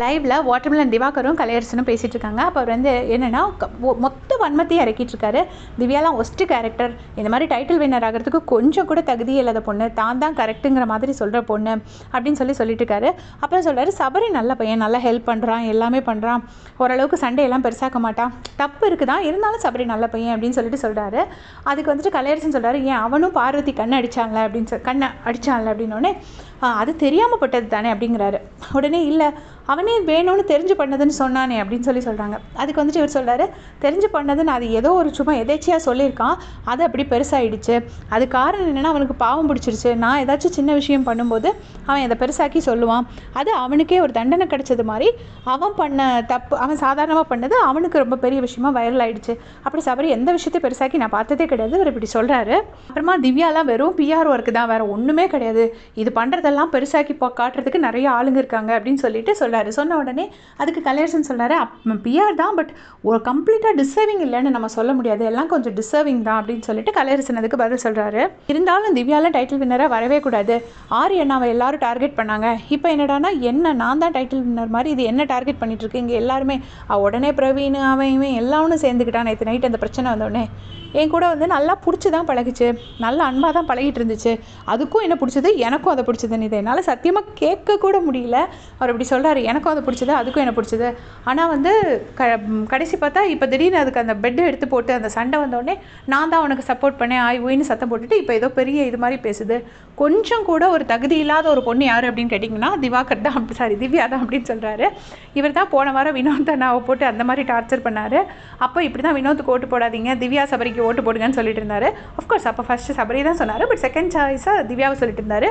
லைவ்ல வாட்டர்மெலன் திவாகரும் கலையரசனும் பேசிட்டு இருக்காங்க. அப்போ அவர் வந்து என்னன்னா மொத்த வன்மத்தையும் இறக்கிட்டு இருக்காரு. திவ்யாலாம் ஒஸ்ட் கேரக்டர், இந்த மாதிரி டைட்டில் வின்னர் ஆகிறதுக்கு கொஞ்சம் கூட தகுதியே இல்லாத பொண்ணு, தான் கரெக்டுங்கிற மாதிரி சொல்கிற பொண்ணு அப்படின்னு சொல்லிட்டு இருக்காரு. அப்புறம் சொல்கிறாரு, சபரி நல்ல பையன், நல்லா ஹெல்ப் பண்ணுறான், எல்லாமே பண்ணுறான், ஓரளவுக்கு சண்டையெல்லாம் பெருசாக்க மாட்டான், தப்பு இருக்குதான், இருந்தாலும் சபரி நல்ல பையன் அப்படின்னு சொல்கிறாரு. அதுக்கு வந்துட்டு கலையரசன் சொல்கிறாரு, ஏன் அவனும் பார்வதி கண்ணை அடித்தான்ல அப்படின்னோடனே அது தெரியாமல் பட்டது தானே அப்படிங்கிறாரு. உடனே இல்லை, அவனே வேணும்னு தெரிஞ்சு பண்ணதுன்னு சொன்னானே அப்படின்னு சொல்கிறாங்க. அதுக்கு வந்துட்டு இவர் சொல்கிறாரு, தெரிஞ்சு பண்ணதுன்னு அது ஏதோ ஒரு சும்மா எதேச்சியாக சொல்லியிருக்கான், அது அப்படி பெருசாகிடுச்சு. அது காரணம் என்னென்னா அவனுக்கு பாவம் பிடிச்சிருச்சு. நான் ஏதாச்சும் சின்ன விஷயம் பண்ணும்போது அவன் அதை பெருசாக்கி சொல்லுவான், அது அவனுக்கே ஒரு தண்டனை கிடைச்சது மாதிரி அவன் பண்ண தப்பு, அவன் சாதாரணமாக பண்ணது அவனுக்கு ரொம்ப பெரிய விஷயமா வைரல் ஆகிடுச்சு. அப்படி சபரி எந்த விஷயத்தையும் பெருசாக்கி நான் பார்த்ததே கிடையாது, அவர் இப்படி சொல்கிறாரு. அப்புறமா திவ்யாலாம் வெறும் பிஆர் ஒர்க்கு தான், வேறு ஒன்றுமே கிடையாது, இது பண்ணுறதெல்லாம் பெருசாக்கி காட்டுறதுக்கு நிறைய ஆளுங்க இருக்காங்க அப்படின்னு சொல்கிறாரு. சொன்ன உடனே அதுக்கு கலையரசன் சொல்கிறாரு, பிஆர் தான், பட் ஒரு கம்ப்ளீட்டாக டிசர்விங் இல்லைன்னு நம்ம சொல்ல முடியாது, எல்லாம் கொஞ்சம் டிசர்விங் தான் அப்படின்னு சொல்லிட்டு கலையரசன் அதுக்கு பதில் சொல்கிறாரு. இருந்தாலும் திவ்யாலாம் டைட்டில் வின்னராக வரவே கூடாது, அண்ணாவை எல்லாரும் டார்கெட் பண்ணாங்க, இப்போ என்னடானா நான் தான் டைட்டில் வின்னர் மாதிரி இது என்ன டார்கெட் பண்ணிட்டு இருக்கு, இங்கே எல்லாருமே உடனே பிரவீன் அவன் எல்லாரும் சேர்ந்துக்கிட்டான். நேற்று நைட் அந்த பிரச்சனை வந்தோடனே என் கூட வந்து நல்லா பிடிச்சி தான் பழகிச்சு, நல்ல அன்பாக தான் பழகிட்டு இருந்துச்சு, அதுக்கும் என்ன பிடிச்சது, எனக்கும் அதை பிடிச்சதுன்னு இதை என்னால் சத்தியமாக கேட்க கூட முடியல. அவர் இப்படி சொல்கிறாரு, எனக்கும் அதை பிடிச்சது, அதுக்கும் என்ன பிடிச்சது, ஆனால் வந்து கடைசி பார்த்தா இப்போ திடீர்னு அதுக்கு அந்த பெட்டை எடுத்து போட்டு அந்த சண்டை வந்தோடனே நான் தான் உனக்கு சப்போர்ட் பண்ணேன் ஒயின்னு சத்தம் போட்டுட்டு இப்போ ஏதோ பெரிய இது மாதிரி பேசுது. கொஞ்சம் கூட ஒரு தகுதி இல்லாத ஒரு பொண்ணு யார் அப்படின்னு கேட்டிங்கன்னா திவாகர் தான், திவ்யா தான் அப்படின்னு சொல்கிறாரு. இவர் தான் போன வாரம் வினோத் அண்ணாவை போட்டு அந்த மாதிரி டார்ச்சர் பண்ணார். அப்போ இப்படி தான் வினோத்துக்கு ஓட்டு போடாதீங்க, திவ்யா சபரிக்கு ஓட்டு போடுங்கன்னு சொல்லிட்டு இருந்தாரு. அஃப்கோர்ஸ் அப்போ ஃபஸ்ட்டு சபரி தான் சொன்னார், பட் செகண்ட் சாய்ஸாக திவ்யாவை சொல்லிட்டு இருந்தார்.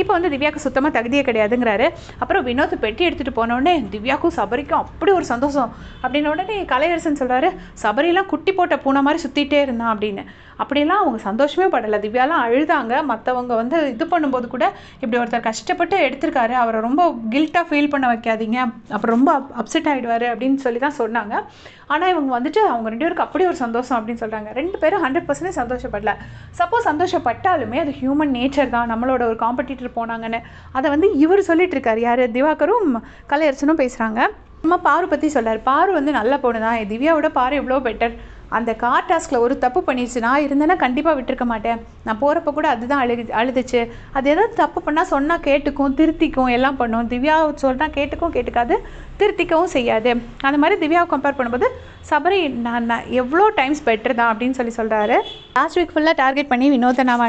இப்போ வந்து திவ்யாவுக்கு சுத்தமாக தகுதியே கிடையாதுங்கிறாரு. அப்புறம் வினோத் பெட்டி எடுத்துகிட்டு போனோடனே திவ்யாவுக்கும் சபரிக்கும் அப்படி ஒரு சந்தோஷம். அப்படின்ன உடனே கலையரசன் சொல்கிறாரு, சபரியெல்லாம் குட்டி போட்ட பூனை மாதிரி சுற்றிட்டே இருந்தான் அப்படின்னு. அப்படியெல்லாம் அவங்க சந்தோஷமே படலை, திவ்யாலாம் அழுதாங்க. மற்றவங்க வந்து இது பண்ணும்போது கூட இப்படி ஒருத்தர் கஷ்டப்பட்டு எடுத்திருக்காரு, அவரை ரொம்ப கில்ட்டாக ஃபீல் பண்ண வைக்காதீங்க, அப்புறம் ரொம்ப அப்செட் ஆகிடுவார் அப்படின்னு சொல்லி தான் சொன்னாங்க. ஆனால் இவங்க வந்துட்டு அவங்க 2 பேருக்கு அப்படி ஒரு சந்தோஷம் அப்படின்னு சொல்கிறாங்க. 2 பேரும் 100% சந்தோஷப்படல. சப்போஸ் சந்தோஷப்பட்டாலுமே அது ஹியூமன் நேச்சர் தான், நம்மளோட ஒரு காம்படிட்டர் போனாங்கன்னு அதை வந்து இவர் சொல்லிட்டு இருக்காரு. யார், திவாகரும் கலையரசனும் பேசுகிறாங்க. நம்ம பாரு பற்றி சொல்கிறார். பாரு வந்து நல்ல பொண்ணு தான், திவ்யாவோட பாரு இவ்வளோ பெட்டர், அந்த கார் டாஸ்கில் ஒரு தப்பு பண்ணிடுச்சு, நான் இருந்தேன்னா கண்டிப்பாக விட்டுருக்க மாட்டேன், நான் போகிறப்ப கூட அதுதான் அழுதுச்சு, அது ஏதாவது தப்பு பண்ணால் சொன்னால் கேட்டுக்கும் திருத்திக்கும் எல்லாம் பண்ணும், திவ்யா சொன்னால் கேட்டுக்காது திருத்திக்கவும் செய்யாது. அந்த மாதிரி திவ்யாவை கம்பேர் பண்ணும்போது சபரி நான் எவ்வளோ டைம்ஸ் பெட்டர் தான் அப்படின்னு சொல்கிறாரு. லாஸ்ட் வீக் ஃபுல்லாக டார்கெட் பண்ணி வினோதனாவை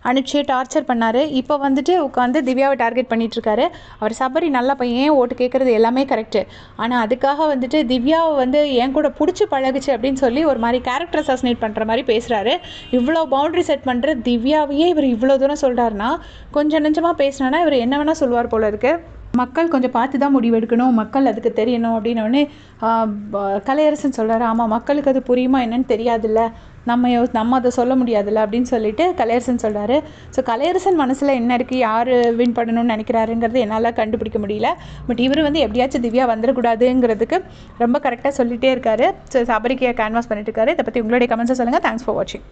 அனுப்பிச்சு டார்ச்சர் பண்ணார். இப்போ வந்துட்டு உட்காந்து திவ்யாவை டார்கெட் பண்ணிகிட்ருக்காரு. அவர் சபரி நல்ல பையன், ஓட்டு கேட்குறது எல்லாமே கரெக்டு, ஆனால் அதுக்காக வந்துட்டு திவ்யாவை வந்து என் கூட பிடிச்சி பழகுச்சு அப்படின்னு சொல்லி ஒரு மாதிரி கேரக்டர் அசாசினேட் பண்ணுற மாதிரி பேசுகிறாரு. இவ்வளோ பவுண்ட்ரி செட் பண்ணுற திவ்யாவையே இவர் இவ்வளோ தூரம் சொல்கிறாருன்னா கொஞ்சம் நெஞ்சமாக பேசினானா இவர் என்ன வேணால் சொல்லுவார் போல இருக்குது. மக்கள் கொஞ்சம் பார்த்து தான் முடிவெடுக்கணும், மக்கள் அதுக்கு தெரியணும் அப்படின்னோடனே கலையரசன் சொல்கிறாரு, ஆமாம் மக்களுக்கு அது புரியுமா என்னன்னு தெரியாதுல்ல, நம்ம அதை சொல்ல முடியாதுல்ல அப்படின்னு சொல்லிட்டு கலையரசன் சொல்கிறாரு. ஸோ கலையரசன் மனசில் என்ன இருக்குது, யார் வின் பண்ணணும்னு நினைக்கிறாருங்கிறது என்னால் கண்டுபிடிக்க முடியல. பட் இவர் வந்து எப்படியாச்சும் திவ்யா வந்துடக்கூடாதுங்கிறதுக்கு ரொம்ப கரெக்டாக சொல்லிகிட்டே இருக்காரு. ஸோ சபரிக்கு கேன்வாஸ் பண்ணிட்டு இருக்காரு. இதை பற்றி உங்களுடைய கமெண்ட்ஸை சொல்லுங்கள். தேங்க்ஸ் ஃபார் வாட்சிங்.